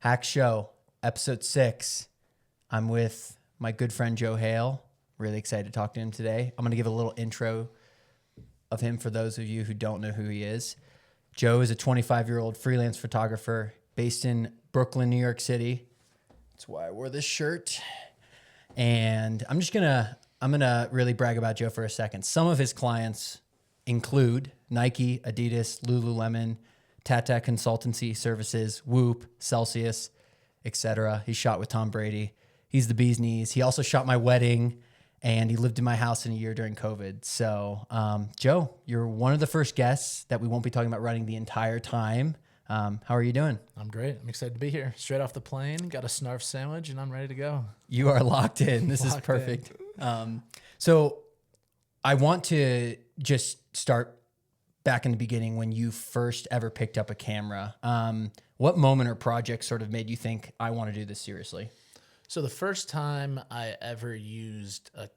HAX Show, Ep.6. I'm with my good friend Joe Hale. Really excited to talk to him today. I'm going to give a little intro of him for those of you who don't know who he is. Joe is a 25-year-old freelance photographer based in Brooklyn, New York City. That's why I wore this shirt. And I'm gonna really brag about Joe for a second. Some of his clients include Nike, Adidas, Lululemon, Tata Consultancy Services, Whoop, Celsius, etc. He shot with Tom Brady. He's the bee's knees. He also shot my wedding, and he lived in my house in a year during COVID. So, Joe, you're one of the first guests that we won't be talking about running the entire time. How are you doing? I'm great. I'm excited to be here. Straight off the plane, got a snarf sandwich, and I'm ready to go. You are locked in. This is perfect. So I want to just start back in the beginning when you first ever picked up a camera. What moment or project sort of made you think, I want to do this seriously? So the first time I ever used a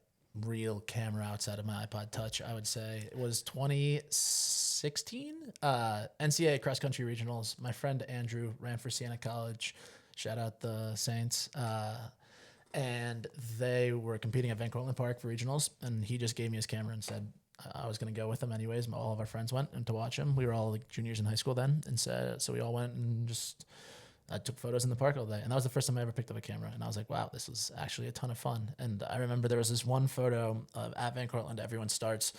real camera outside of my iPod Touch, I would say, it was 2016, NCAA cross country regionals. My friend Andrew ran for Siena College. Shout out the Saints. And they were competing at Van Cortlandt Park for regionals, and he just gave me his camera and said I was going to go with him anyways. All of our friends went and to watch him. We were all like juniors in high school then, and so we all went and just I took photos in the park all day. And that was the first time I ever picked up a camera. And I was like, wow, this was actually a ton of fun. And I remember there was this one photo of at Van Cortlandt. Everyone starts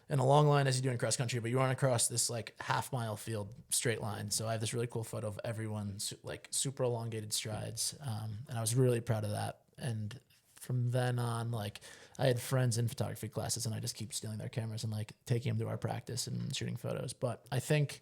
in a long line as you do in cross country, but you run across this like half-mile field straight line. So I have this really cool photo of everyone like super elongated strides. And I was really proud of that. And from then on, like I had friends in photography classes, and I just keep stealing their cameras and like taking them to our practice and shooting photos. But I think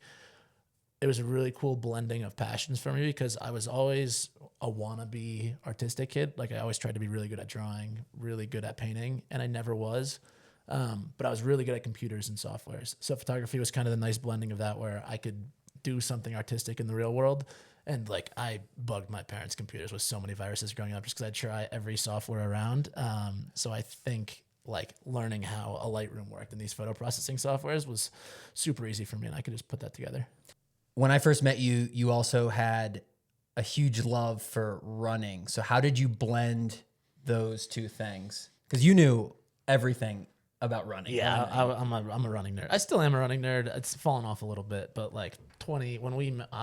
it was a really cool blending of passions for me because I was always a wannabe artistic kid. Like I always tried to be really good at drawing, really good at painting, and I never was. But I was really good at computers and softwares. So photography was kind of the nice blending of that, where I could do something artistic in the real world. And like I bugged my parents' computers with so many viruses growing up just because I'd try every software around. So I think like learning how a Lightroom worked and these photo processing softwares was super easy for me, and I could just put that together. When I first met you, you also had a huge love for running. So how did you blend those two things? Because you knew everything about running. Yeah, I'm a running nerd. I still am a running nerd. It's fallen off a little bit, but like I don't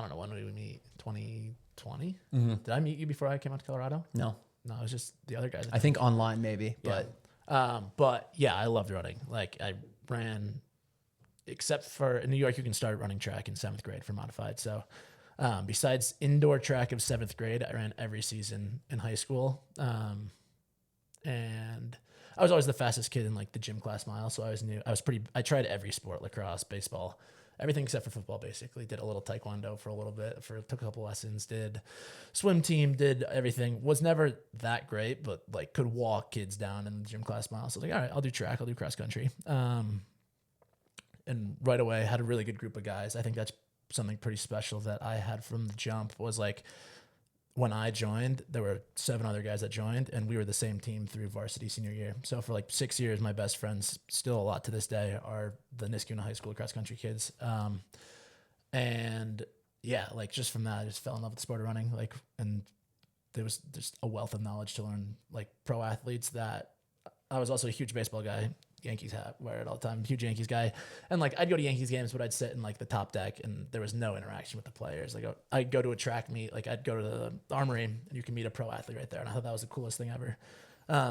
know, when did we meet? 2020? Mm-hmm. Did I meet you before I came out to Colorado? No, it was just the other guys. I think online maybe, yeah. But yeah, I loved running. Like I ran, except for in New York, you can start running track in 7th grade for modified. So besides indoor track of 7th grade, I ran every season in high school. And I was always the fastest kid in like the gym class mile. So I tried every sport: lacrosse, baseball, everything except for football, basically. Did a little taekwondo for a little bit, took a couple lessons, did swim team, did everything. Was never that great, but like could walk kids down in the gym class mile. So I was like, all right, I'll do track, I'll do cross country. And right away had a really good group of guys. I think that's something pretty special that I had from the jump was like when I joined, there were 7 other guys that joined, and we were the same team through varsity senior year. So for like 6 years, my best friends, still a lot to this day, are the Niskuna High School cross country kids. And yeah, like just from that, I just fell in love with the sport of running. Like, and there was just a wealth of knowledge to learn, like pro athletes. That I was also a huge baseball guy. Yankees hat, wear it all the time, huge Yankees guy. And like I'd go to Yankees games, but I'd sit in like the top deck, and there was no interaction with the players. Like I'd go to a track meet, like I'd go to the Armory, and you can meet a pro athlete right there. And I thought that was the coolest thing ever.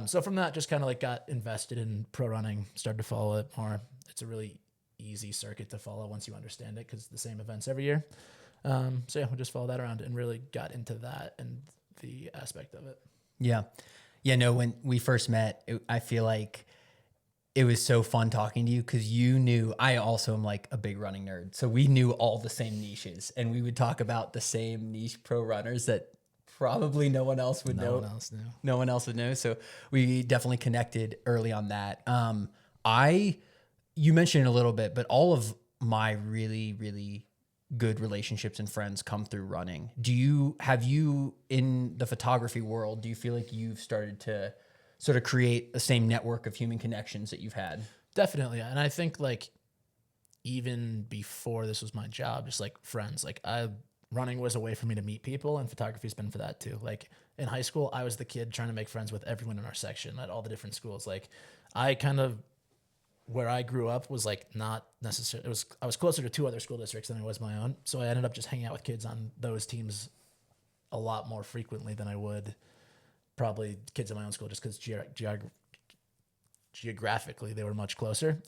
So from that, just kind of like got invested in pro running, started to follow it more. It's a really easy circuit to follow once you understand it, because it's the same events every year. So yeah, we just follow that around and really got into that and the aspect of it. Yeah. No, when we first met, I feel like it was so fun talking to you because you knew I also am like a big running nerd. So we knew all the same niches, and we would talk about the same niche pro runners that probably no one else would know. No one else would know. So we definitely connected early on that. You mentioned it a little bit, but all of my really, really good relationships and friends come through running. Have you in the photography world, do you feel like you've started to sort of create the same network of human connections that you've had? Definitely. And I think like even before this was my job, just like friends, like I running was a way for me to meet people, and photography's been for that too. Like in high school, I was the kid trying to make friends with everyone in our section at all the different schools. Like I kind of, where I grew up was like not necessarily, I was closer to 2 other school districts than I was my own. So I ended up just hanging out with kids on those teams a lot more frequently than I would probably kids in my own school, just because geographically they were much closer.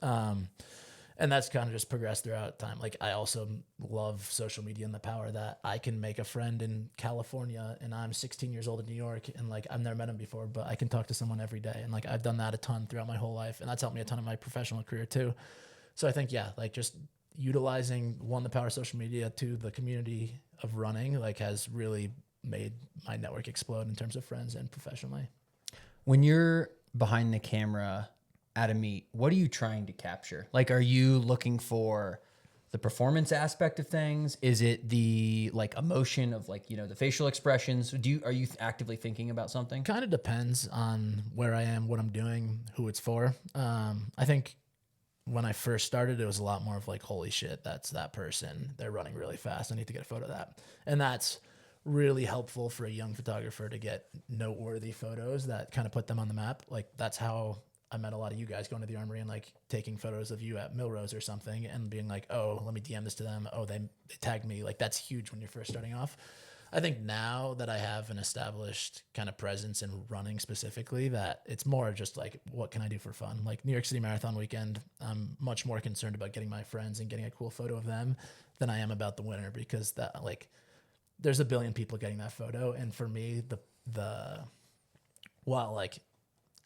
And that's kind of just progressed throughout time. Like I also love social media and the power that I can make a friend in California and I'm 16 years old in New York and like I've never met him before, but I can talk to someone every day. And like I've done that a ton throughout my whole life, and that's helped me a ton in my professional career too. So I think, yeah, like just utilizing the power of social media, to the community of running, like has really made my network explode in terms of friends and professionally. When you're behind the camera at a meet, what are you trying to capture? Like, are you looking for the performance aspect of things? Is it the like emotion of like, the facial expressions? Are you actively thinking about something? Kind of depends on where I am, what I'm doing, who it's for. I think when I first started, it was a lot more of like, holy shit, that's that person. They're running really fast. I need to get a photo of that. And that's really helpful for a young photographer to get noteworthy photos that kind of put them on the map. Like that's how I met a lot of you guys going to the Armory and like taking photos of you at Milrose or something and being like, oh, let me DM this to them. Oh, they tagged me. Like that's huge when you're first starting off. I think now that I have an established kind of presence in running specifically, that it's more just like, what can I do for fun? Like New York City Marathon weekend, I'm much more concerned about getting my friends and getting a cool photo of them than I am about the winner, because that like there's a billion people getting that photo. And for me, like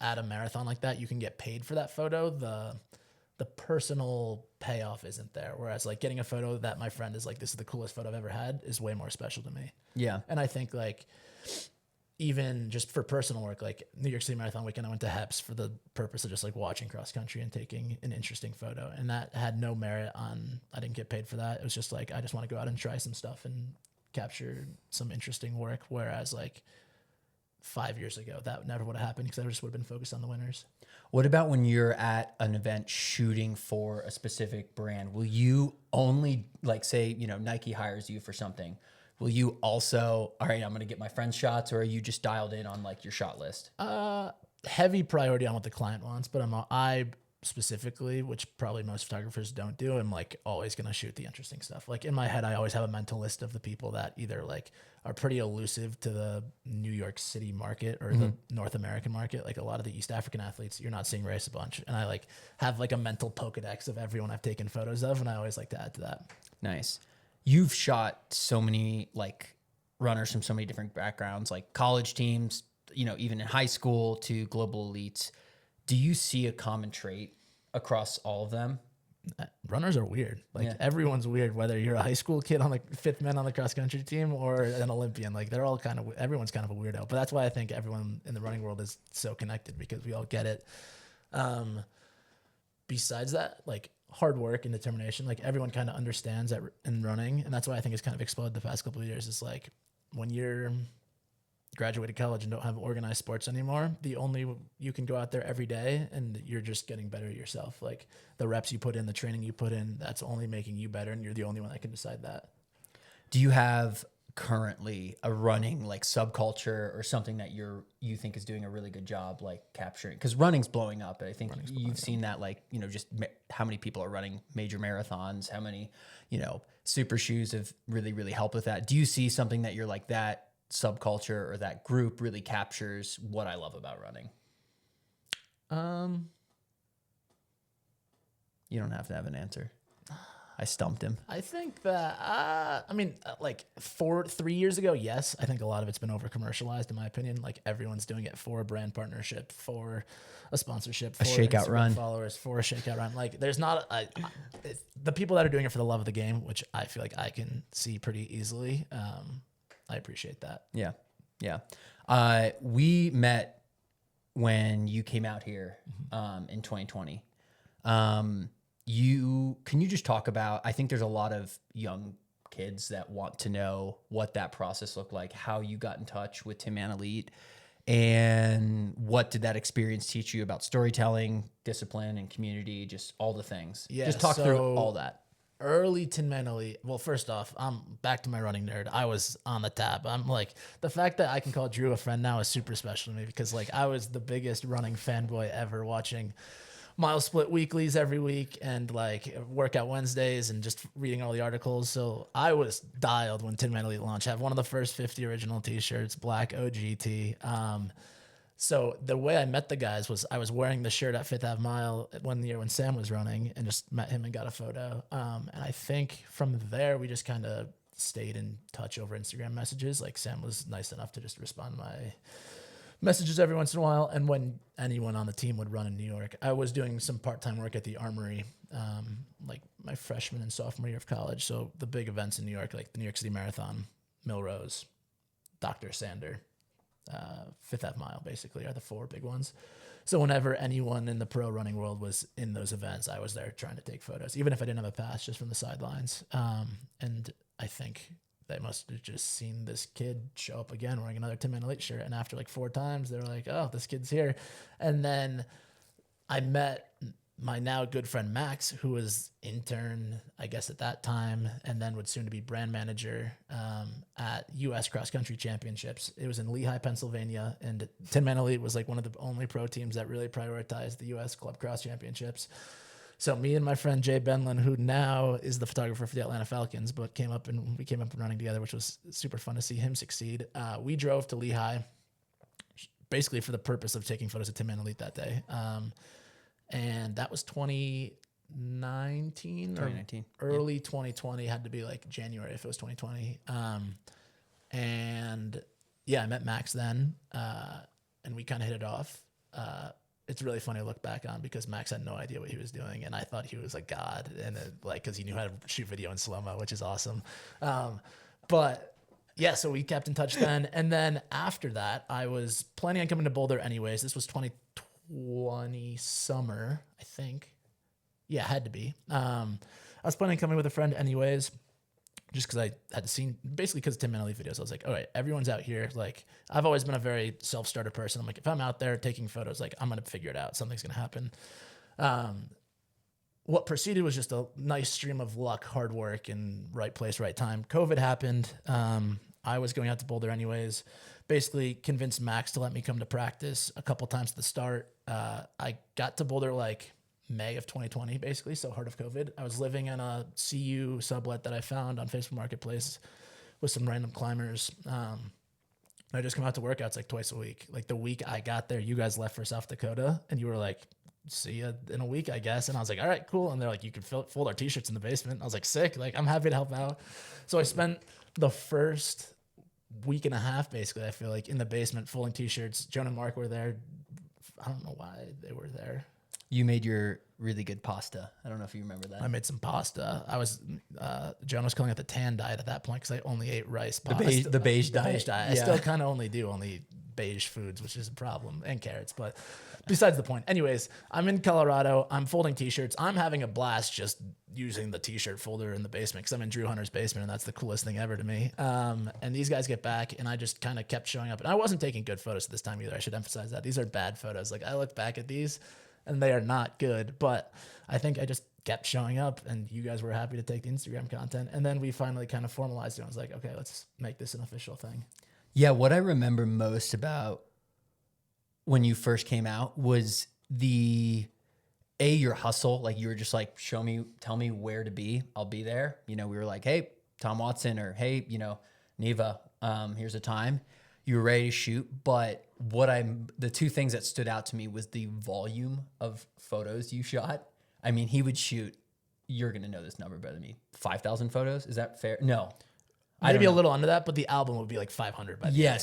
at a marathon like that, you can get paid for that photo. The personal payoff isn't there. Whereas like getting a photo that my friend is like, this is the coolest photo I've ever had, is way more special to me. Yeah. And I think like even just for personal work, like New York City Marathon weekend, I went to HAX for the purpose of just like watching cross country and taking an interesting photo. And that had no merit on, I didn't get paid for that. It was just like, I just want to go out and try some stuff and capture some interesting work. Whereas like 5 years ago, that never would have happened because I just would have been focused on the winners. What about when you're at an event shooting for a specific brand? Will you only like say, Nike hires you for something? Will you also, all right, I'm going to get my friend's shots, or are you just dialed in on like your shot list? Heavy priority on what the client wants, but I specifically, which probably most photographers don't do, I'm like always going to shoot the interesting stuff. Like in my head, I always have a mental list of the people that either like are pretty elusive to the New York City market or the North American market. Like a lot of the East African athletes, you're not seeing race a bunch. And I like have like a mental Pokedex of everyone I've taken photos of. And I always like to add to that. Nice. You've shot so many like runners from so many different backgrounds, like college teams, even in high school to global elites. Do you see a common trait across all of them? Runners are weird. Like everyone's weird, whether you're a high school kid on the fifth man on the cross country team or an Olympian. Like they're all everyone's kind of a weirdo. But that's why I think everyone in the running world is so connected, because we all get it. Besides that, like hard work and determination, like everyone kind of understands that in running. And that's why I think it's kind of exploded the past couple of years. It's like when you're graduated college and don't have organized sports anymore, you can go out there every day and you're just getting better at yourself. Like the reps you put in, the training you put in, that's only making you better, and you're the only one that can decide that. Do you have currently a running like subculture or something that you think is doing a really good job like capturing? Because running's blowing up. I think you've seen that, like, just how many people are running major marathons, how many, super shoes have really, really helped with that. Do you see something that you're like, that subculture or that group really captures what I love about running? You don't have to have an answer. I stumped him. I think that, like 3 years ago, yes, I think a lot of it's been over commercialized in my opinion. Like everyone's doing it for a brand partnership, for a sponsorship, for a shakeout Instagram run, followers, for a shakeout run. Like there's not the people that are doing it for the love of the game, which I feel like I can see pretty easily. I appreciate that. Yeah. Yeah. We met when you came out here, in 2020. Can you just talk about, I think there's a lot of young kids that want to know what that process looked like, how you got in touch with Tinman Elite, and what did that experience teach you about storytelling, discipline, and community, just all the things. Yeah, just talk through all that. early Tinman Elite. Well, first off, I'm back to my running nerd. I was on the tab. I'm like, the fact that I can call Drew a friend now is super special to me because like I was the biggest running fanboy ever, watching mile split weeklies every week and like workout Wednesdays and just reading all the articles. So I was dialed when Tinman Elite launched. I have one of the first 50 original t-shirts, black OGT. So the way I met the guys was I was wearing the shirt at Fifth Ave Mile one year when Sam was running and just met him and got a photo. And I think from there, we just kind of stayed in touch over Instagram messages. Like Sam was nice enough to just respond to my messages every once in a while. And when anyone on the team would run in New York, I was doing some part-time work at the Armory, like my freshman and sophomore year of college. So the big events in New York, like the New York City Marathon, Millrose, Dr. Sander, Fifth Ave Mile, basically, are the four big ones. So whenever anyone in the pro running world was in those events, I was there trying to take photos, even if I didn't have a pass, just from the sidelines. And I think they must have just seen this kid show up again wearing another Tinman Elite shirt. And after like 4 times, they were like, oh, this kid's here. And then I met my now good friend Max, who was intern, I guess, at that time, and then would soon to be brand manager at U.S. Cross Country Championships. It was in Lehigh, Pennsylvania, and Tinman Elite was like one of the only pro teams that really prioritized the U.S. Club Cross Championships. So me and my friend Jay Benlin, who now is the photographer for the Atlanta Falcons, but we came up and running together, which was super fun to see him succeed. We drove to Lehigh basically for the purpose of taking photos of Tinman Elite that day. And that was 2019 or early 2020. Had to be like January if it was 2020. And yeah, I met Max then, and we kind of hit it off. It's really funny to look back on because Max had no idea what he was doing, and I thought he was like God, and like because he knew how to shoot video in slow-mo, which is awesome. But yeah, so we kept in touch then, and then after that, I was planning on coming to Boulder anyways. This was 2020 summer, I think. Yeah, it had to be. I was planning on coming with a friend anyways, just because I had seen, basically because Tinman Elite videos. I was like, all right, everyone's out here. Like, I've always been a very self-starter person. I'm like, if I'm out there taking photos, like, I'm going to figure it out. Something's going to happen. What proceeded was just a nice stream of luck, hard work, and right place, right time. COVID happened. I was going out to Boulder anyways. Basically convinced Max to let me come to practice a couple times at the start. I got to Boulder like May of 2020, basically, so heart of COVID. I was living in a CU sublet that I found on Facebook Marketplace with some random climbers. I just come out to workouts like twice a week. Like the week I got there, you guys left for South Dakota, and you were like, see you in a week, I guess. And I was like, all right, cool. And they're like, you can fold our t-shirts in the basement. I was like, sick. Like, I'm happy to help out. So I spent the first week and a half, basically, I feel like, in the basement folding t-shirts. Joan and Mark were there. I don't know why they were there. You made your really good pasta. I don't know if you remember that. I made some pasta. I was, Joan was calling it the tan diet at that point because I only ate rice. The beige diet. I still kind of only beige foods, which is a problem, and carrots, but besides the point. Anyways, I'm in Colorado. I'm folding t-shirts. I'm having a blast just using the t-shirt folder in the basement because I'm in Drew Hunter's basement, and that's the coolest thing ever to me. And these guys get back, and I just kind of kept showing up. And I wasn't taking good photos at this time either. I should emphasize that. These are bad photos. Like, I look back at these, and they are not good, but I think I just kept showing up, and you guys were happy to take the Instagram content. And then we finally kind of formalized it. I was like, okay, let's make this an official thing. Yeah, what I remember most about when you first came out was your hustle. Like, you were just like, tell me where to be. I'll be there. You know, we were like, hey, Tom Watson, or hey, Neva, here's a time. You were ready to shoot. But the two things that stood out to me was the volume of photos you shot. I mean, he would shoot, you're going to know this number better than me, 5,000 photos. Is that fair? No. Maybe a little under that, but the album would be like 500 by the end.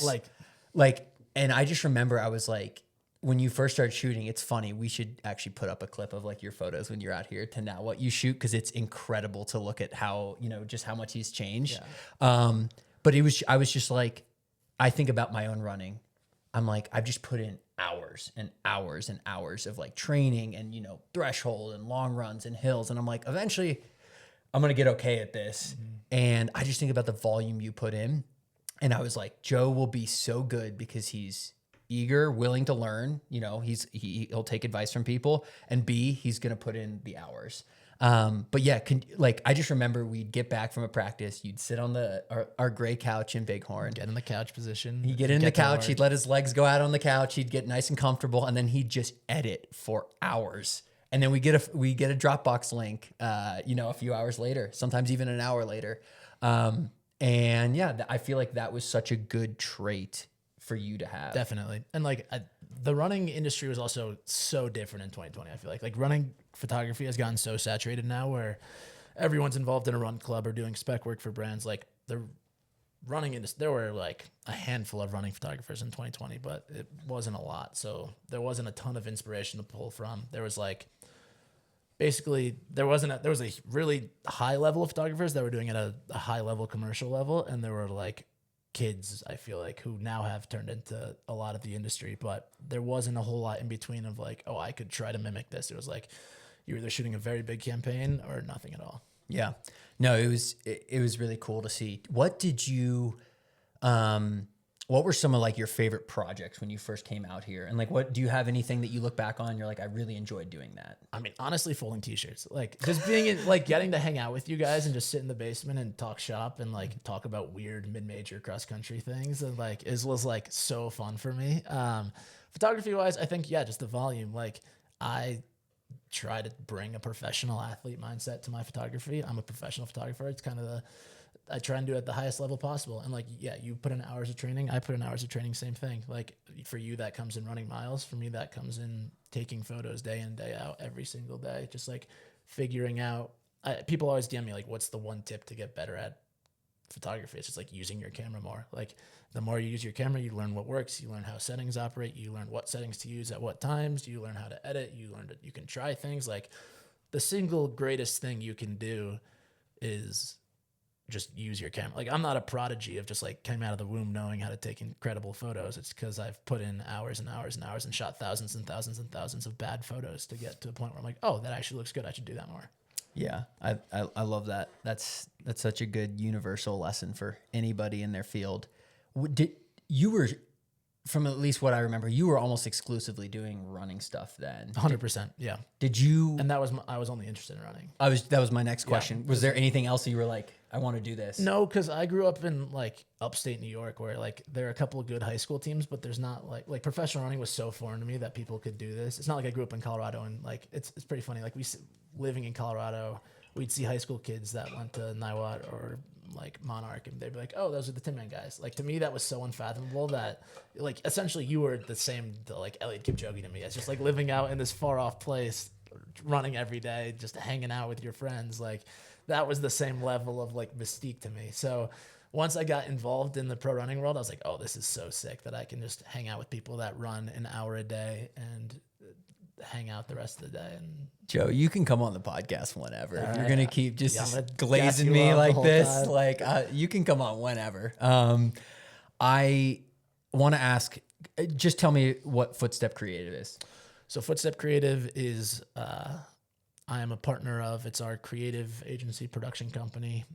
Like, and I just remember I was like, when you first started shooting, it's funny. We should actually put up a clip of like your photos when you're out here to now what you shoot, because it's incredible to look at how, just how much he's changed. Yeah. But I was just like, I think about my own running. I'm like, I've just put in hours and hours and hours of like training and, threshold and long runs and hills. And I'm like, eventually I'm going to get okay at this. Mm-hmm. And I just think about the volume you put in. And I was like, Joe will be so good because he's eager, willing to learn. He'll take advice from people. And B, he's going to put in the hours. But yeah, like I just remember we'd get back from a practice. You'd sit on our gray couch in Bighorn. Get in the couch position. He'd get in the couch. He'd let his legs go out on the couch. He'd get nice and comfortable, and then he'd just edit for hours. And then we get a Dropbox link, a few hours later, sometimes even an hour later. And yeah, I feel like that was such a good trait for you to have. Definitely. And like the running industry was also so different in 2020. I feel like running photography has gotten so saturated now where everyone's involved in a run club or doing spec work for brands. Like the running industry, there were like a handful of running photographers in 2020, but it wasn't a lot. So there wasn't a ton of inspiration to pull from. There was like, basically there was a really high level of photographers that were doing it at a high level commercial level. And there were like kids, I feel like, who now have turned into a lot of the industry, but there wasn't a whole lot in between of like, oh, I could try to mimic this. It was like, you're either shooting a very big campaign or nothing at all. Yeah. No, it was really cool to see. What did you, what were some of like your favorite projects when you first came out here? And like, do you have anything that you look back on? You're like, I really enjoyed doing that. I mean, honestly, folding t-shirts, like just being in, like getting to hang out with you guys and just sit in the basement and talk shop and like talk about weird mid-major cross country things. And like, it was like so fun for me. Photography wise, I think, yeah, just the volume. Like I try to bring a professional athlete mindset to my photography. I'm a professional photographer. It's kind of I try and do it at the highest level possible. And like, yeah, you put in hours of training. I put in hours of training, same thing. Like for you, that comes in running miles. For me, that comes in taking photos day in, day out, every single day. Just like figuring out, people always DM me like, what's the one tip to get better at photography? It's just like using your camera more. Like the more you use your camera, you learn what works. You learn how settings operate. You learn what settings to use at what times. You learn how to edit. You learn that you can try things. Like the single greatest thing you can do is just use your camera. Like I'm not a prodigy of just like came out of the womb knowing how to take incredible photos. It's because I've put in hours and hours and hours and shot thousands and thousands and thousands of bad photos to get to a point where I'm like, oh, that actually looks good. I should do that more. Yeah, I love that. That's such a good universal lesson for anybody in their field. You were, from at least what I remember, you were almost exclusively doing running stuff then. 100%. Yeah. Did you? And I was only interested in running. That was my next question. Yeah. Was there anything else that you were like, I want to do this? No, because I grew up in like upstate New York, where like there are a couple of good high school teams, but there's not like professional running was so foreign to me that people could do this. It's not like I grew up in Colorado and like it's pretty funny. Like living in Colorado, we'd see high school kids that went to Niwot or like Monarch, and they'd be like, oh, those are the Tinman guys. Like to me, that was so unfathomable that like essentially you were the same to like Eliud Kipchoge to me. It's just like living out in this far off place, running every day, just hanging out with your friends. Like that was the same level of like mystique to me. So once I got involved in the pro running world, I was like, oh, this is so sick that I can just hang out with people that run an hour a day and hang out the rest of the day. And Joe, you can come on the podcast whenever. If you're gonna keep just glazing me like this, time. Like you can come on whenever. I want to ask, just tell me what Footstep Creative is. So Footstep Creative is I am a partner of. It's our creative agency production company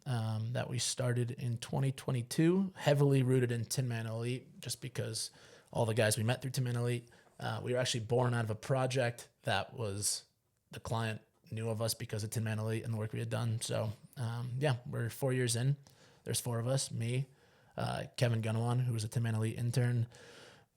that we started in 2022, heavily rooted in Tinman Elite, just because all the guys we met through Tinman Elite. We were actually born out of a project that was the client knew of us because of Tinman Elite and the work we had done. So yeah, we're 4 years in. There's four of us, me, Kevin Gunawan, who was a Tinman Elite intern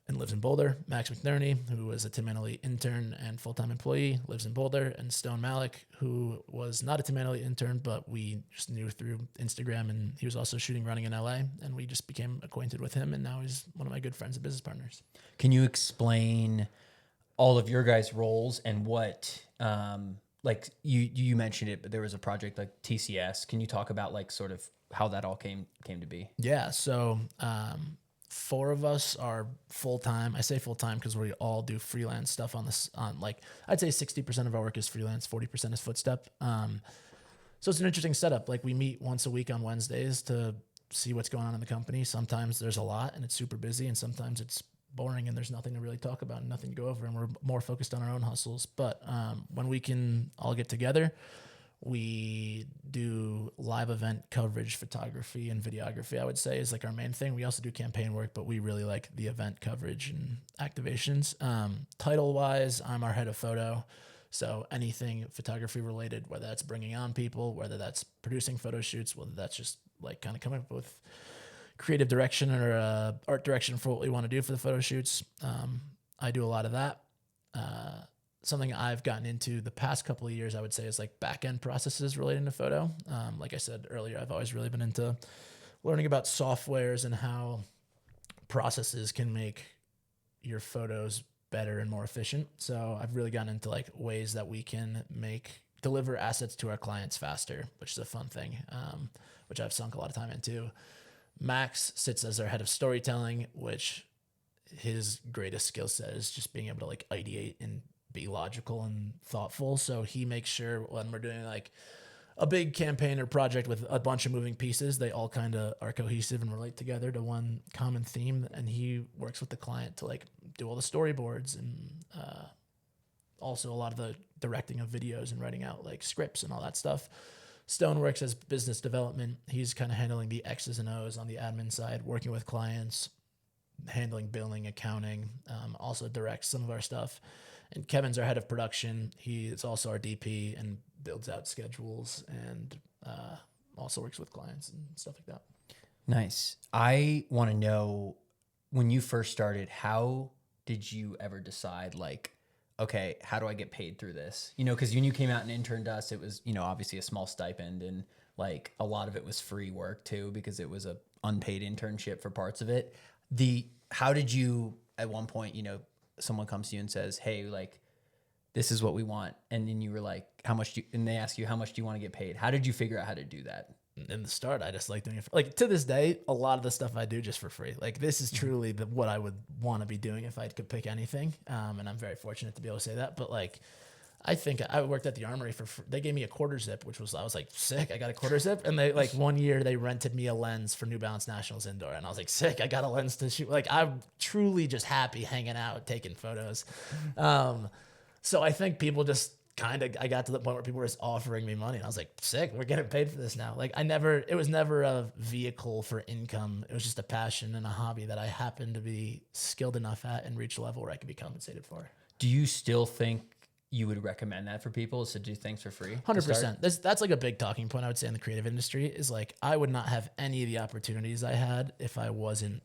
and lives in Boulder, Max McNerney, who was a Tinman Elite intern and full-time employee, lives in Boulder, and Stone Malik, who was not a Tinman Elite intern, but we just knew through Instagram, and he was also shooting running in LA, and we just became acquainted with him, and now he's one of my good friends and business partners. Can you explain all of your guys' roles and what, like you mentioned it, but there was a project like TCS. Can you talk about like sort of how that all came to be? Yeah, so four of us are full-time. I say full-time because we all do freelance stuff on this. Like I'd say 60% of our work is freelance, 40% is Footstep. So it's an interesting setup. Like we meet once a week on Wednesdays to see what's going on in the company. Sometimes there's a lot and it's super busy, and sometimes it's boring and there's nothing to really talk about and nothing to go over, and we're more focused on our own hustles. But when we can all get together, we do live event coverage, photography and videography, I would say, is like our main thing. We also do campaign work, but we really like the event coverage and activations. Title wise, I'm our head of photo. So anything photography related, whether that's bringing on people, whether that's producing photo shoots, whether that's just like kind of coming up with creative direction or art direction for what we want to do for the photo shoots. I do a lot of that. Something I've gotten into the past couple of years, I would say, is like back end processes relating to photo. Like I said earlier, I've always really been into learning about softwares and how processes can make your photos better and more efficient. So I've really gotten into like ways that we can deliver assets to our clients faster, which is a fun thing, which I've sunk a lot of time into. Max sits as our head of storytelling, which his greatest skill set is just being able to like ideate and be logical and thoughtful. So he makes sure when we're doing like a big campaign or project with a bunch of moving pieces, they all kind of are cohesive and relate together to one common theme. And he works with the client to like do all the storyboards and also a lot of the directing of videos and writing out like scripts and all that stuff. Stone works as business development. He's kind of handling the X's and O's on the admin side, working with clients, handling billing, accounting, also directs some of our stuff. And Kevin's our head of production. He is also our DP and builds out schedules and also works with clients and stuff like that. Nice. I want to know, when you first started, how did you ever decide like, okay, how do I get paid through this? You know, because when you came out and interned us, it was, you know, obviously a small stipend, and like a lot of it was free work too, because it was a unpaid internship for parts of it. How did you, at one point, you know, someone comes to you and says, hey, like, this is what we want. And then you were like, and they ask you, how much do you want to get paid? How did you figure out how to do that? In the start, I just like doing it like to this day, a lot of the stuff I do just for free. Like this is truly what I would want to be doing if I could pick anything. And I'm very fortunate to be able to say that. But like, I think I worked at the Armory they gave me a quarter zip, I was like, sick. I got a quarter zip. And they like 1 year they rented me a lens for New Balance Nationals indoor. And I was like, sick. I got a lens to shoot. Like I'm truly just happy hanging out, taking photos. So I think people just I got to the point where people were just offering me money. And I was like, sick, we're getting paid for this now. Like it was never a vehicle for income. It was just a passion and a hobby that I happened to be skilled enough at and reach a level where I could be compensated for. Do you still think you would recommend that for people, is to do things for free? 100%. That's like a big talking point I would say in the creative industry is like, I would not have any of the opportunities I had if I wasn't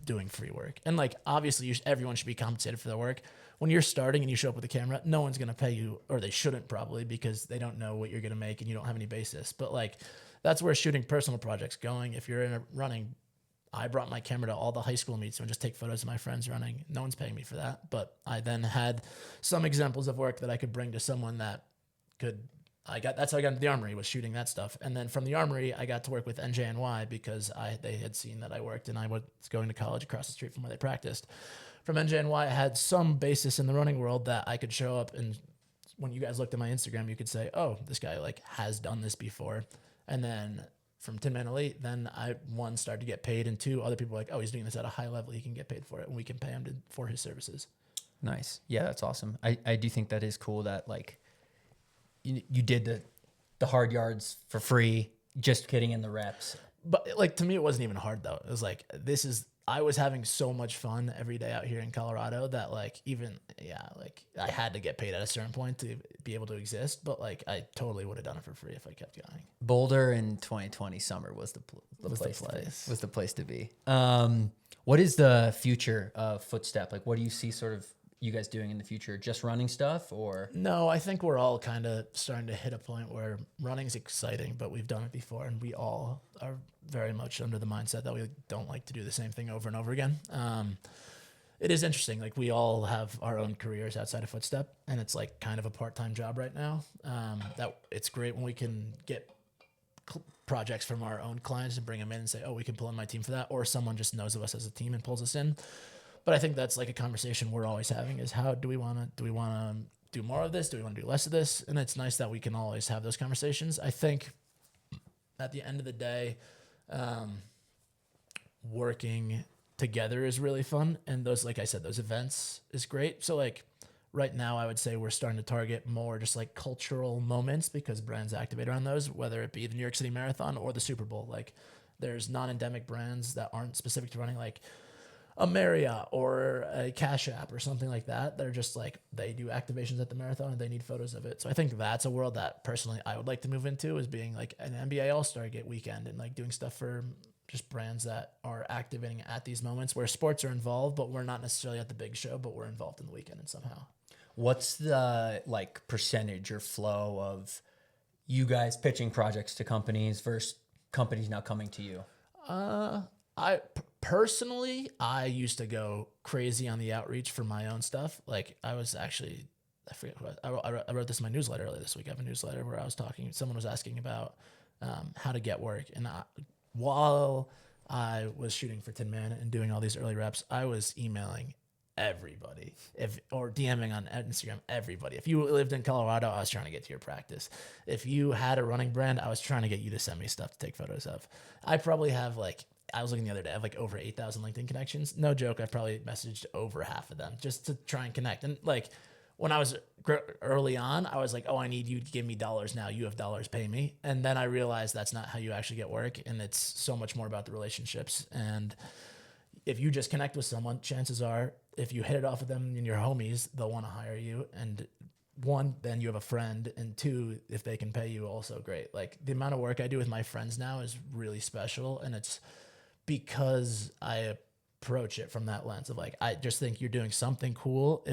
doing free work. And like, obviously everyone should be compensated for their work. When you're starting and you show up with a camera, no one's going to pay you, or they shouldn't probably, because they don't know what you're going to make and you don't have any basis. But like, that's where shooting personal projects going. If you're in a running, I brought my camera to all the high school meets and just take photos of my friends running. No one's paying me for that. But I then had some examples of work that I could bring to someone that that's how I got into the Armory, was shooting that stuff. And then from the Armory, I got to work with NJNY because they had seen that I worked and I was going to college across the street from where they practiced. From NJNY, I had some basis in the running world that I could show up, and when you guys looked at my Instagram, you could say, oh, this guy like has done this before. And then from Tinman Elite, then started to get paid, and two, other people were like, oh, he's doing this at a high level, he can get paid for it, and we can pay him for his services. Nice. Yeah, that's awesome. I do think that is cool that like you did the hard yards for free, just getting in the reps. But like, to me, it wasn't even hard though. It was like, I was having so much fun every day out here in Colorado that like, I had to get paid at a certain point to be able to exist. But like, I totally would have done it for free if I kept going. Boulder in 2020 summer was the place to be. What is the future of Footstep? Like, what do you see sort of you guys doing in the future? Just running stuff, or? No, I think we're all kind of starting to hit a point where running's exciting, but we've done it before, and we all are very much under the mindset that we don't like to do the same thing over and over again. It is interesting. Like, we all have our own careers outside of Footstep, and it's like kind of a part-time job right now. That it's great when we can get projects from our own clients and bring them in and say, oh, we can pull in my team for that, or someone just knows of us as a team and pulls us in. But I think that's like a conversation we're always having, is how do we want to do more of this? Do we want to do less of this? And it's nice that we can always have those conversations. I think at the end of the day, working together is really fun. And those, like I said, those events is great. So like right now, I would say we're starting to target more just like cultural moments, because brands activate around those, whether it be the New York City Marathon or the Super Bowl. Like, there's non-endemic brands that aren't specific to running. Like, a Marriott or a Cash App or something like that. They're just like, they do activations at the marathon and they need photos of it. So I think that's a world that personally I would like to move into, is being like an NBA All-Star weekend and like doing stuff for just brands that are activating at these moments where sports are involved, but we're not necessarily at the big show, but we're involved in the weekend and somehow. What's the like percentage or flow of you guys pitching projects to companies versus companies now coming to you? Personally, I used to go crazy on the outreach for my own stuff. Like I was actually, I forget who I wrote this in my newsletter earlier this week. I have a newsletter where I was talking, someone was asking about how to get work. And while I was shooting for Tinman and doing all these early reps, I was emailing everybody or DMing on Instagram, everybody. If you lived in Colorado, I was trying to get to your practice. If you had a running brand, I was trying to get you to send me stuff to take photos of. I probably have I was looking the other day, I have over 8,000 LinkedIn connections. No joke, I probably messaged over half of them just to try and connect. And when I was early on, I was like, oh, I need you to give me dollars now. You have dollars, pay me. And then I realized that's not how you actually get work. And it's so much more about the relationships. And if you just connect with someone, chances are, if you hit it off with them and your homies, they'll want to hire you. And one, then you have a friend. And two, if they can pay you, also great. Like the amount of work I do with my friends now is really special. And it's because I approach it from that lens of I just think you're doing something cool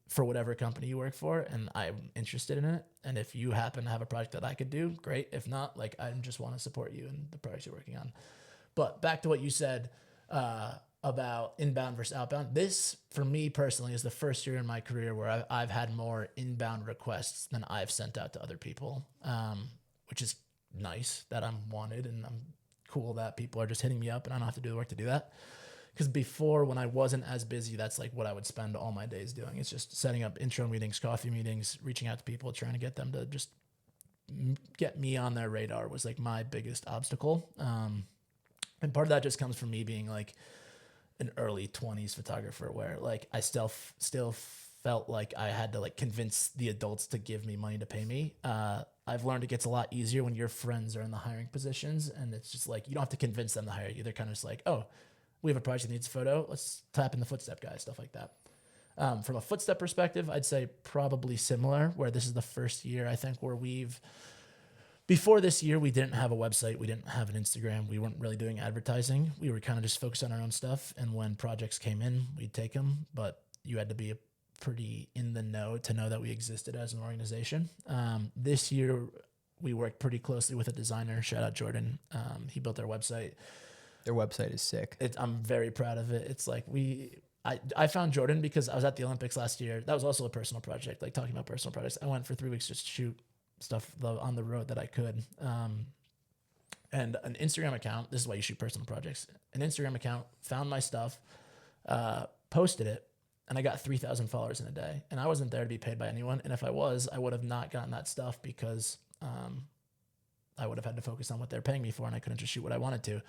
for whatever company you work for, and I'm interested in it. And if you happen to have a project that I could do, great. If not, I just want to support you in the projects you're working on. But back to what you said about inbound versus outbound. This, for me personally, is the first year in my career where I've had more inbound requests than I've sent out to other people, which is nice that I'm wanted, and I'm cool that people are just hitting me up and I don't have to do the work to do that. Because before, when I wasn't as busy, that's what I would spend all my days doing. It's just setting up intro meetings, coffee meetings, reaching out to people, trying to get them to just get me on their radar was my biggest obstacle. And part of that just comes from me being an early 20s photographer where I still felt like I had to convince the adults to give me money to pay me. I've learned it gets a lot easier when your friends are in the hiring positions, and it's just you don't have to convince them to hire you. They're kind of just oh, we have a project that needs a photo. Let's tap in the Footstep guy, stuff like that. From a Footstep perspective, I'd say probably similar, where this is the first year I think where before this year, we didn't have a website. We didn't have an Instagram. We weren't really doing advertising. We were kind of just focused on our own stuff. And when projects came in, we'd take them, but you had to be pretty in the know to know that we existed as an organization. This year, we worked pretty closely with a designer. Shout out Jordan. He built our website. Their website is sick. I'm very proud of it. It's I found Jordan because I was at the Olympics last year. That was also a personal project, talking about personal projects. I went for 3 weeks just to shoot stuff on the road that I could. And an Instagram account, this is why you shoot personal projects. An Instagram account found my stuff, posted it, and I got 3,000 followers in a day. And I wasn't there to be paid by anyone. And if I was, I would have not gotten that stuff because I would have had to focus on what they're paying me for, and I couldn't just shoot what I wanted to.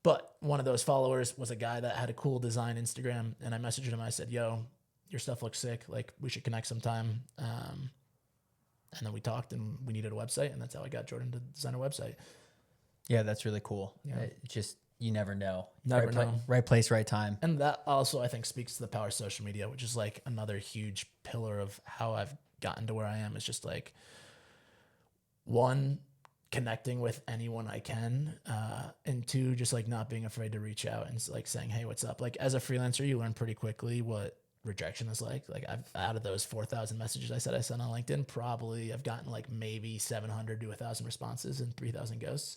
But one of those followers was a guy that had a cool design Instagram, and I messaged him. I said, yo, your stuff looks sick. We should connect sometime. And then we talked, and we needed a website, and that's how I got Jordan to design a website. Yeah, that's really cool. Yeah. It just, you never know. Never know. Right place, right time. And that also, I think, speaks to the power of social media, which is another huge pillar of how I've gotten to where I am. Is just one, connecting with anyone I can, and two, just not being afraid to reach out and saying, hey, what's up? As a freelancer, you learn pretty quickly what rejection is like. I've, out of those 4,000 messages I said I sent on LinkedIn, probably I've gotten maybe 700 to 1,000 responses and 3,000 ghosts.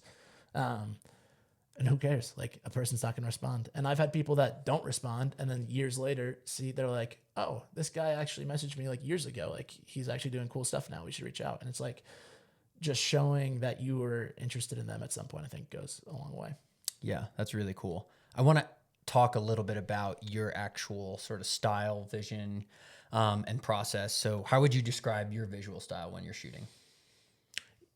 And who cares? A person's not going to respond. And I've had people that don't respond, and then years later they're oh, this guy actually messaged me years ago. He's actually doing cool stuff now. We should reach out. And it's just showing that you were interested in them at some point, I think goes a long way. Yeah, that's really cool. I want to talk a little bit about your actual sort of style, vision, and process. So how would you describe your visual style when you're shooting?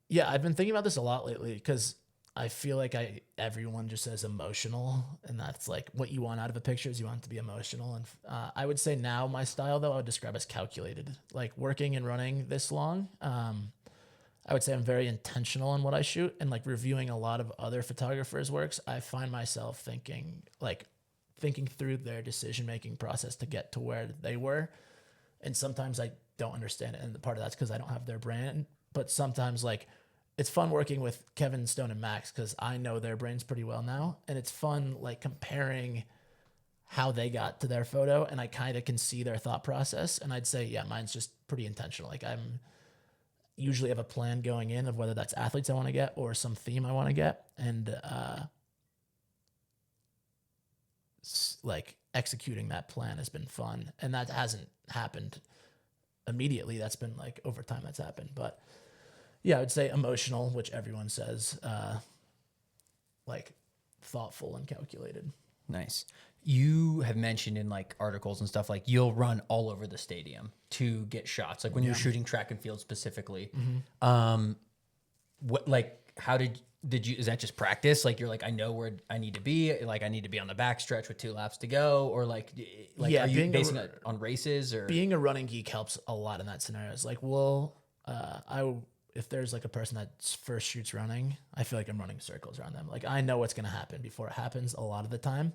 Yeah, I've been thinking about this a lot lately because I feel like everyone just says emotional, and that's what you want out of a picture is you want it to be emotional. And I would say now my style, though, I would describe as calculated. Working and running this long, I would say I'm very intentional in what I shoot, and reviewing a lot of other photographers' works, I find myself thinking thinking through their decision-making process to get to where they were. And sometimes I don't understand it. And part of that's because I don't have their brand. But sometimes like it's fun working with Kevin, Stone, and Max because I know their brands pretty well now. And it's fun like comparing how they got to their photo. And I kind of can see their thought process. And I'd say, yeah, mine's just pretty intentional. Like I'm usually have a plan going in of whether that's athletes I want to get or some theme I want to get. And like executing that plan has been fun. And that hasn't happened immediately. That's been like over time that's happened. But yeah, I would say emotional, which everyone says, like thoughtful and calculated. Nice. You have mentioned in like articles and stuff, like you'll run all over the stadium to get shots. Like when you're shooting track and field specifically, what, like, how did you, is that just practice? Like, you're like, I know where I need to be. Like I need to be on the back stretch with 2 laps to go, or like yeah, are you basing it on races or? Being a running geek helps a lot in that scenario. It's like, if there's like a person that first shoots running, I feel like I'm running circles around them. Like I know what's going to happen before it happens a lot of the time.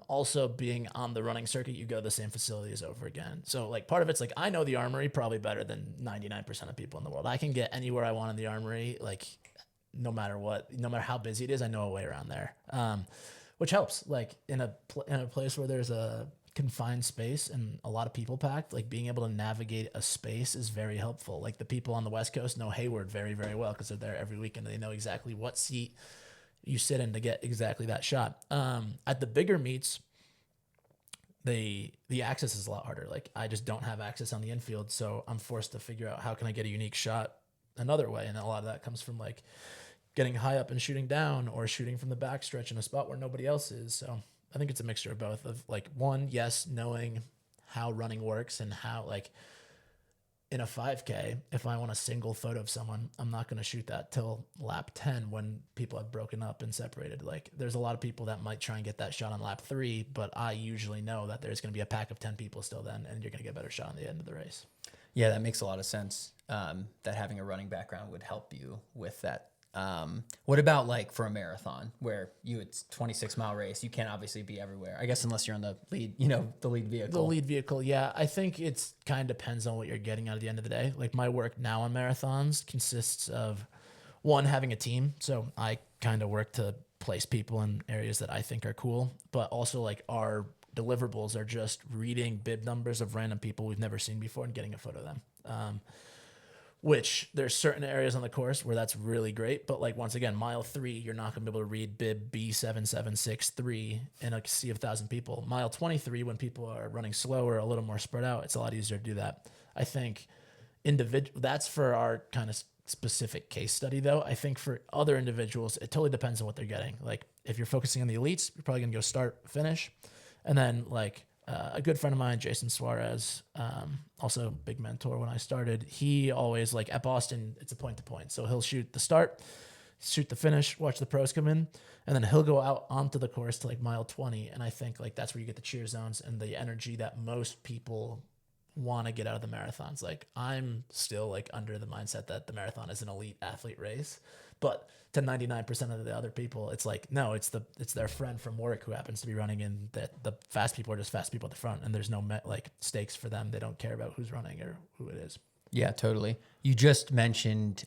Also being on the running circuit, you go to the same facilities over again. So like part of it's like, I know the Armory probably better than 99% of people in the world. I can get anywhere I want in the Armory. Like no matter what, no matter how busy it is, I know a way around there. Which helps like in a place where there's a confined space and a lot of people packed, like being able to navigate a space is very helpful. Like the people on the West Coast know Hayward very, very well because they're there every weekend. They know exactly what seat you sit in to get exactly that shot. At the bigger meets, the access is a lot harder. Like I just don't have access on the infield, so I'm forced to figure out how can I get a unique shot another way. And a lot of that comes from like getting high up and shooting down or shooting from the backstretch in a spot where nobody else is. So I think it's a mixture of both of like one, yes, knowing how running works and how like in a 5K, if I want a single photo of someone, I'm not going to shoot that till lap 10 when people have broken up and separated. Like there's a lot of people that might try and get that shot on lap 3, but I usually know that there's going to be a pack of 10 people still then, and you're going to get a better shot on the end of the race. Yeah, that makes a lot of sense. That having a running background would help you with that. What about like for a marathon where it's 26-mile race? You can't obviously be everywhere, I guess, unless you're on the lead, the lead vehicle. The lead vehicle, yeah. I think it's kind of depends on what you're getting out at the end of the day. Like my work now on marathons consists of one, having a team. So I kind of work to place people in areas that I think are cool, but also like our deliverables are just reading bib numbers of random people we've never seen before and getting a photo of them. Which there's certain areas on the course where that's really great. But like, once again, mile 3, you're not going to be able to read bib B7763 in a sea of 1,000 people. Mile 23, when people are running slower, a little more spread out, it's a lot easier to do that. I think that's for our kind of specific case study though. I think for other individuals, it totally depends on what they're getting. Like if you're focusing on the elites, you're probably going to go start, finish. And then like, a good friend of mine, Jason Suarez, also a big mentor when I started, he always like at Boston, it's a point to point. So he'll shoot the start, shoot the finish, watch the pros come in, and then he'll go out onto the course to like mile 20. And I think like that's where you get the cheer zones and the energy that most people want to get out of the marathons. Like I'm still like under the mindset that the marathon is an elite athlete race, but to 99% of the other people, it's like, no, it's their friend from work who happens to be running, and that the fast people are just fast people at the front, and there's no like stakes for them. They don't care about who's running or who it is. Yeah, totally. You just mentioned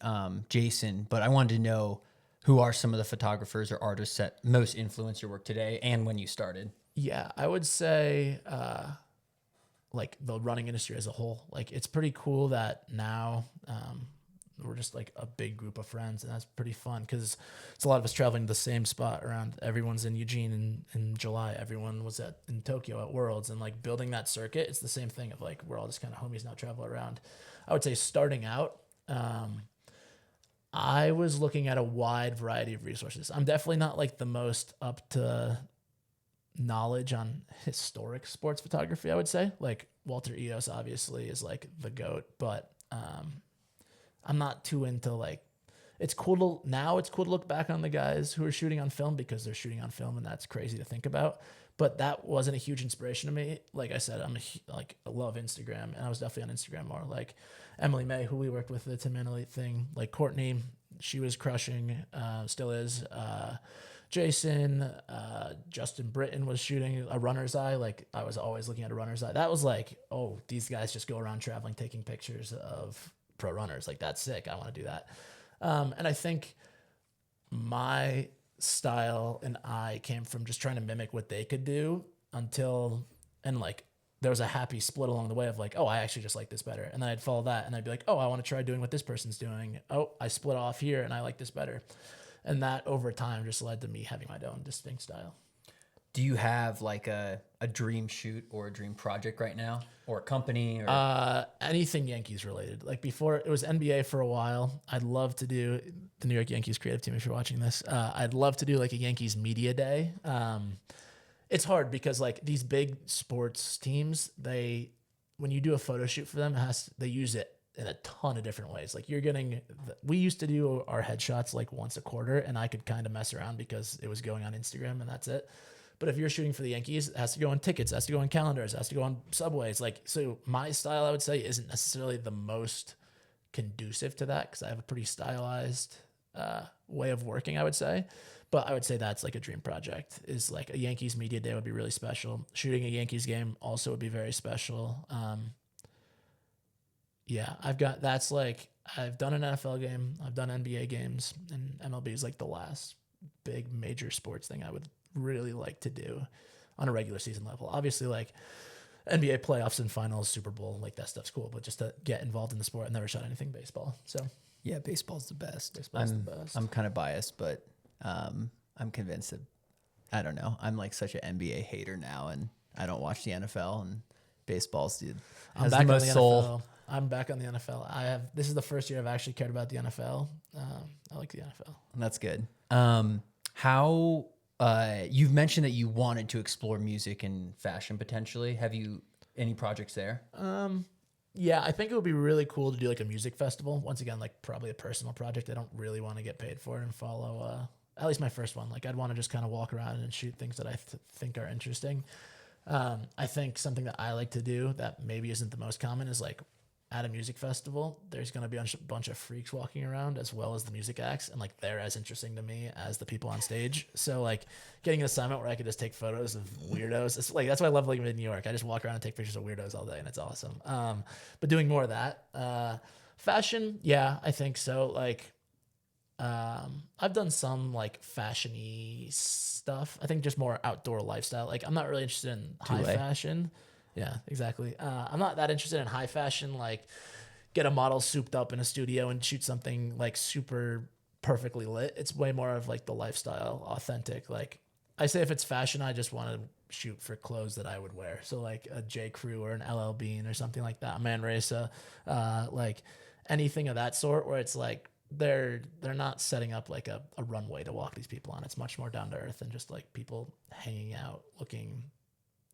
Jason, but I wanted to know who are some of the photographers or artists that most influence your work today and when you started? Yeah, I would say like the running industry as a whole. Like it's pretty cool that now we're just like a big group of friends, and that's pretty fun because it's a lot of us traveling to the same spot around. Everyone's in Eugene in July. Everyone was in Tokyo at Worlds, and like building that circuit. It's the same thing of like we're all just kind of homies now travel around. I would say starting out, I was looking at a wide variety of resources. I'm definitely not like the most up to knowledge on historic sports photography, I would say. Like Walter Eos obviously is like the GOAT, but I'm not too into like, it's cool to look back on the guys who are shooting on film because they're shooting on film, and that's crazy to think about. But that wasn't a huge inspiration to me. Like I said, I love Instagram, and I was definitely on Instagram more. Like Emily May, who we worked with the Tinman Elite thing, like Courtney, she was crushing, still is. Jason, Justin Britton was shooting a runner's eye. Like I was always looking at a runner's eye. That was like, oh, these guys just go around traveling, taking pictures of pro runners. Like that's sick. I want to do that. And I think my style and I came from just trying to mimic what they could do and like there was a happy split along the way of like, oh, I actually just like this better. And then I'd follow that and I'd be like, oh, I want to try doing what this person's doing. Oh, I split off here and I like this better. And that over time just led to me having my own distinct style. Do you have like a dream shoot or a dream project right now, or a company, or anything Yankees related? Like before, it was NBA for a while. I'd love to do the New York Yankees creative team. If you're watching this, I'd love to do like a Yankees media day. It's hard because like these big sports teams, when you do a photo shoot for them, they use it in a ton of different ways. Like we used to do our headshots like once a quarter, and I could kind of mess around because it was going on Instagram and that's it. But if you're shooting for the Yankees, it has to go on tickets, it has to go on calendars, it has to go on subways. Like, so my style, I would say, isn't necessarily the most conducive to that because I have a pretty stylized way of working, I would say. But I would say that's like a dream project, is like a Yankees media day would be really special. Shooting a Yankees game also would be very special. Yeah, I've done an NFL game, I've done NBA games, and MLB is like the last big major sports thing I would really like to do on a regular season level. Obviously, like NBA playoffs and finals, Super Bowl, like that stuff's cool, but just to get involved in the sport, I've never shot anything baseball. So yeah, baseball's the best. Baseball's the best. I'm kind of biased, but I'm convinced that, I don't know, I'm like such an NBA hater now, and I don't watch the NFL, and baseball's has the most soul. I'm back on the NFL. This is the first year I've actually cared about the NFL. I like the NFL. That's good. How you've mentioned that you wanted to explore music and fashion potentially. Have you any projects there? Yeah, I think it would be really cool to do like a music festival. Once again, like probably a personal project. I don't really want to get paid for it and follow, at least my first one. Like I'd want to just kind of walk around and shoot things that I think are interesting. I think something that I like to do that maybe isn't the most common is like at a music festival, there's going to be a bunch of freaks walking around as well as the music acts. And like, they're as interesting to me as the people on stage. So like getting an assignment where I could just take photos of weirdos. It's like, that's why I love living in New York. I just walk around and take pictures of weirdos all day and it's awesome. But doing more of that, fashion. Yeah, I think so. Like, I've done some like fashion-y stuff. I think just more outdoor lifestyle. Like I'm not really interested in high fashion. Yeah, exactly. I'm not that interested in high fashion, like get a model souped up in a studio and shoot something like super perfectly lit. It's way more of like the lifestyle, authentic. Like I say if it's fashion, I just want to shoot for clothes that I would wear. So like a J. Crew or an LL Bean or something like that, Man Racer, like anything of that sort where it's like they're not setting up like a runway to walk these people on. It's much more down to earth and just like people hanging out looking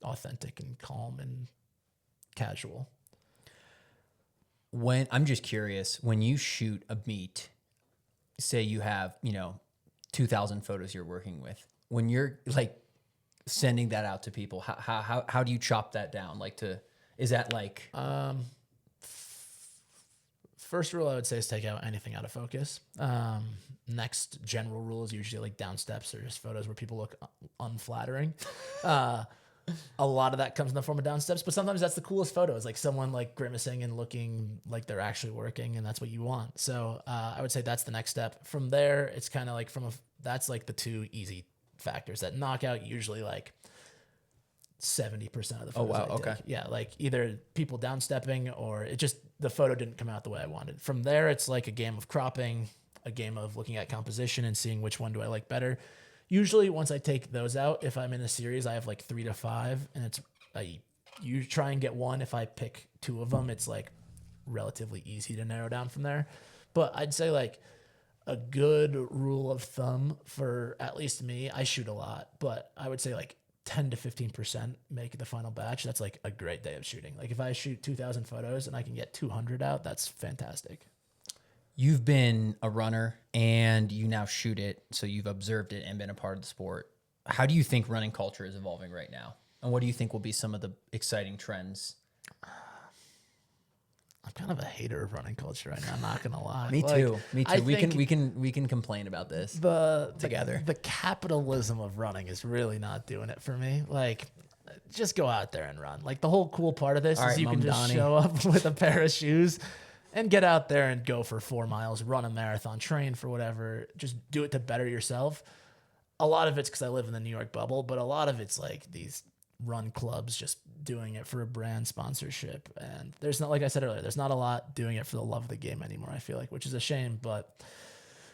authentic and calm and casual. I'm just curious, when you shoot a meet, say you have, 2,000 photos you're working with, when you're like sending that out to people, how do you chop that down? Is that like, first rule I would say is take out anything out of focus. Next general rule is usually like down steps or just photos where people look unflattering. A lot of that comes in the form of down steps, but sometimes that's the coolest photos, like someone like grimacing and looking like they're actually working, and that's what you want. So I would say that's the next step. From there, it's kind of like that's like the two easy factors that knock out usually like 70% of the photos. Oh wow, okay. Take. Yeah, like either people downstepping or it just the photo didn't come out the way I wanted. From there, it's like a game of cropping, a game of looking at composition and seeing which one do I like better. Usually, once I take those out, if I'm in a series, I have like 3 to 5, and you try and get one. If I pick 2 of them, it's like relatively easy to narrow down from there. But I'd say like a good rule of thumb for at least me, I shoot a lot, but I would say like 10 to 15% make the final batch. That's like a great day of shooting. Like if I shoot 2,000 photos and I can get 200 out, that's fantastic. You've been a runner and you now shoot it, so you've observed it and been a part of the sport. How do you think running culture is evolving right now? And what do you think will be some of the exciting trends? I'm kind of a hater of running culture right now. I'm not gonna lie. Me Like, too. Me I too. We think can complain about this together. The capitalism of running is really not doing it for me. Like, just go out there and run. Like, the whole cool part of this All is right, you can Mom just Donnie. show up with a pair of shoes and get out there and go for 4 miles, run a marathon, train for whatever. Just do it to better yourself. A lot of it's because I live in the New York bubble, but a lot of it's like these run clubs just doing it for a brand sponsorship. And there's not, like I said earlier, there's not a lot doing it for the love of the game anymore, I feel like, which is a shame, but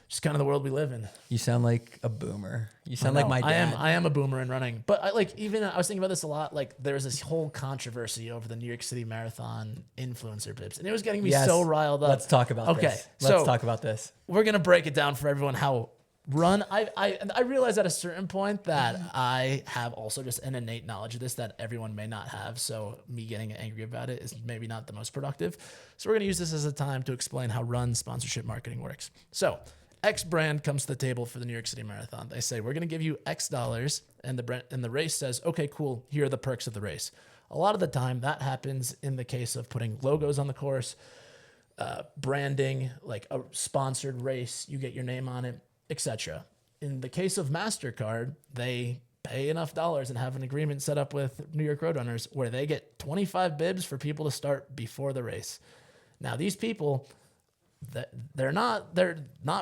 just kind of the world we live in. You sound like a boomer. You sound like my dad. I am a boomer in running, but I was thinking about this a lot. Like, there's this whole controversy over the New York City Marathon influencer bibs, and it was getting me so riled up. Let's talk about this. Let's talk about this. We're going to break it down for everyone how I realized at a certain point that I have also just an innate knowledge of this that everyone may not have. So me getting angry about it is maybe not the most productive. So we're going to use this as a time to explain how run sponsorship marketing works. So X brand comes to the table for the New York City Marathon. They say, we're going to give you X dollars. And the race says, okay, cool. Here are the perks of the race. A lot of the time that happens in the case of putting logos on the course, branding, like a sponsored race, you get your name on it, etc. In the case of MasterCard, they pay enough dollars and have an agreement set up with New York Roadrunners where they get 25 bibs for people to start before the race. Now, these people, they're not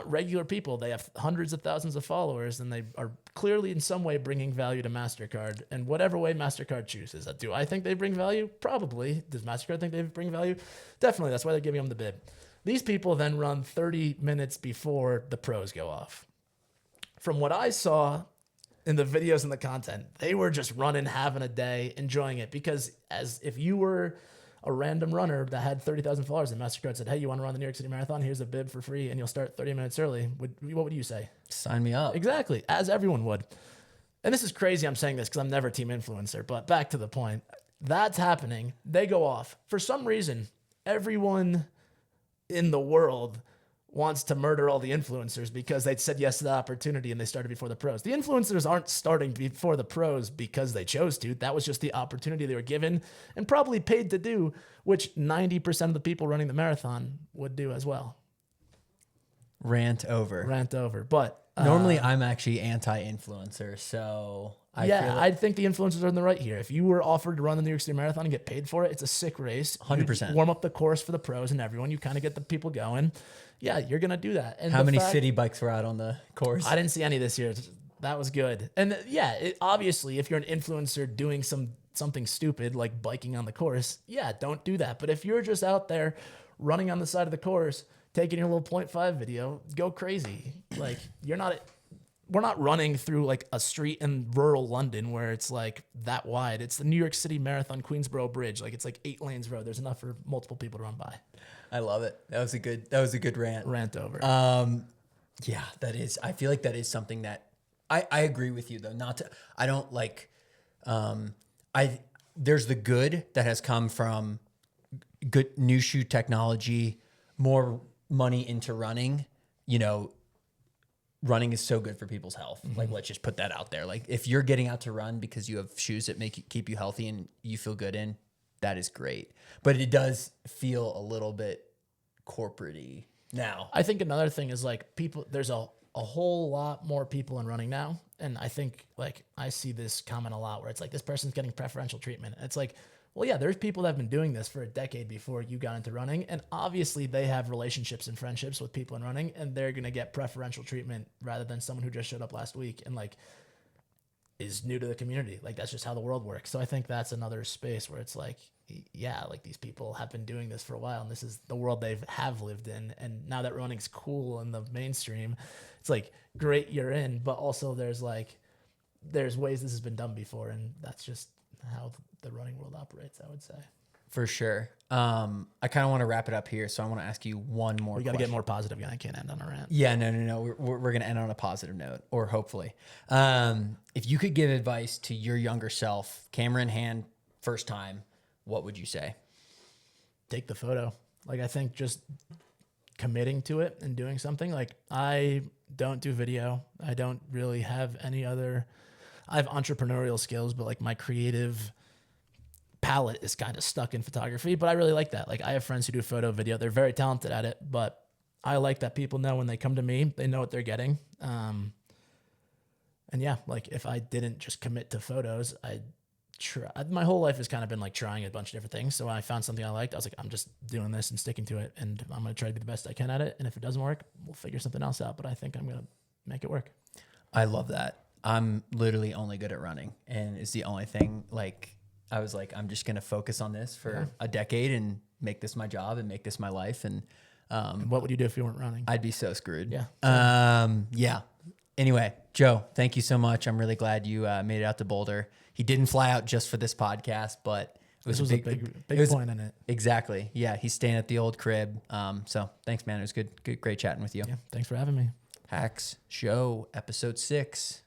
regular people. They have hundreds of thousands of followers, and they are clearly in some way bringing value to MasterCard, and whatever way MasterCard chooses. Do I think they bring value? Probably. Does MasterCard think they bring value? Definitely. That's why they're giving them the bib. These people then run 30 minutes before the pros go off. From what I saw in the videos and the content, they were just running, having a day, enjoying it. Because as if you were a random runner that had 30,000 followers and MasterCard said, hey, you want to run the New York City Marathon? Here's a bib for free and you'll start 30 minutes early. What would you say? Sign me up. Exactly, as everyone would. And this is crazy I'm saying this because I'm never a team influencer, but back to the point. That's happening. They go off. For some reason, everyone in the world wants to murder all the influencers because they said yes to the opportunity and they started before the pros. The influencers aren't starting before the pros because they chose to. That was just the opportunity they were given and probably paid to do, which 90% of the people running the marathon would do as well. Rant over. But normally I'm actually anti-influencer, so I think the influencers are in the right here. If you were offered to run the New York City Marathon and get paid for it, it's a sick race. 100%. Warm up the course for the pros and everyone. You kind of get the people going. Yeah, you're going to do that. And how many city bikes were out on the course? I didn't see any this year. That was good. And obviously, if you're an influencer doing something stupid like biking on the course, don't do that. But if you're just out there running on the side of the course, taking your little 0.5 video, go crazy. Like, we're not running through like a street in rural London where it's like that wide. It's the New York City Marathon Queensboro Bridge. Like, it's like 8 lanes road. There's enough for multiple people to run by. I love it. That was a good rant. Rant over. Yeah, that is. I feel like that is something that I agree with you though. I don't like. There's the good that has come from good new shoe technology, more money into running. You know, running is so good for people's health. Mm-hmm. Like, let's just put that out there. Like, if you're getting out to run because you have shoes that keep you healthy and you feel good in, that is great. But it does feel a little bit corporate-y now. I think another thing is like there's a whole lot more people in running now. And I think like I see this comment a lot where it's like, this person's getting preferential treatment. It's like, well, yeah, there's people that have been doing this for a decade before you got into running. And obviously they have relationships and friendships with people in running, and they're going to get preferential treatment rather than someone who just showed up last week and like is new to the community. Like, that's just how the world works. So I think that's another space where it's like, yeah, like these people have been doing this for a while and this is the world they have lived in. And now that running's cool in the mainstream, it's like, great, you're in, but also there's ways this has been done before. And that's just how the running world operates, I would say. For sure. I kind of want to wrap it up here, so I want to ask you one more question. We got to get more positive. I can't end on a rant. Yeah, no. We're going to end on a positive note, or hopefully. If you could give advice to your younger self, camera in hand, first time, what would you say? Take the photo. Like, I think just committing to it and doing something. Like, I don't do video. I don't really have any other... I have entrepreneurial skills, but like my creative palette is kind of stuck in photography, but I really like that. Like I have friends who do photo, video. They're very talented at it, but I like that people know when they come to me, they know what they're getting. And yeah, like if I didn't just commit to photos, my whole life has kind of been like trying a bunch of different things. So when I found something I liked, I was like, I'm just doing this and sticking to it, and I'm going to try to be the best I can at it. And if it doesn't work, we'll figure something else out. But I think I'm going to make it work. I love that. I'm literally only good at running, and it's the only thing. Like I was like, I'm just going to focus on this for a decade and make this my job and make this my life. And what would you do if you weren't running? I'd be so screwed. Yeah. Yeah. Anyway, Joe, thank you so much. I'm really glad you made it out to Boulder. He didn't fly out just for this podcast, but it was a big point in it. Exactly. Yeah. He's staying at the old crib. So thanks, man. It was great chatting with you. Yeah. Thanks for having me. HAX Show, episode 6.